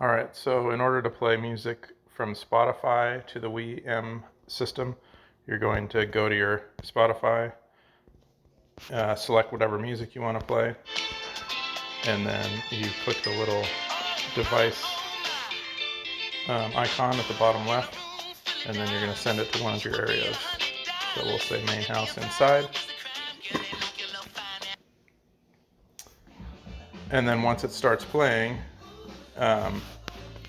All right, so in order to play music from Spotify to the WiiM system, you're going to go to your Spotify, select whatever music you want to play, and then you click the little device icon at the bottom left, and then you're going to send it to one of your areas. So we'll say main house inside. And then once it starts playing,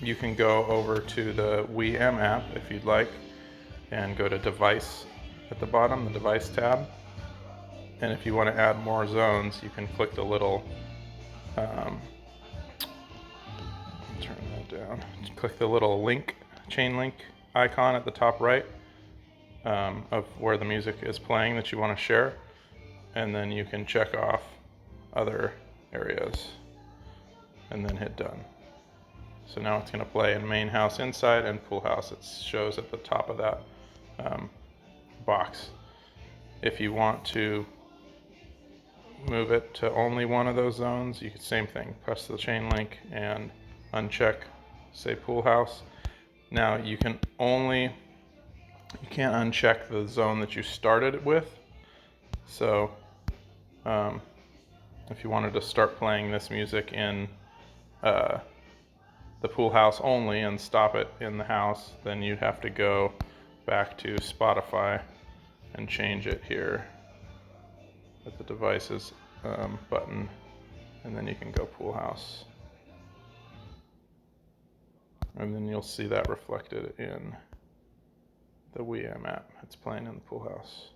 you can go over to the WiiM app if you'd like and go to device at the bottom, the device tab. And if you want to add more zones, you can click the little, turn that down, click the little link, chain link icon at the top right of where the music is playing that you want to share. And then you can check off other areas and then hit done. So now it's going to play in main house inside and pool house. It shows at the top of that box. If you want to move it to only one of those zones, you can same thing, press the chain link and uncheck, say pool house. Now you can't uncheck the zone that you started with. So if you wanted to start playing this music in the pool house only and stop it in the house, then you'd have to go back to Spotify and change it here at the devices button, and then you can go pool house. And then you'll see that reflected in the WiiM app. It's playing in the pool house.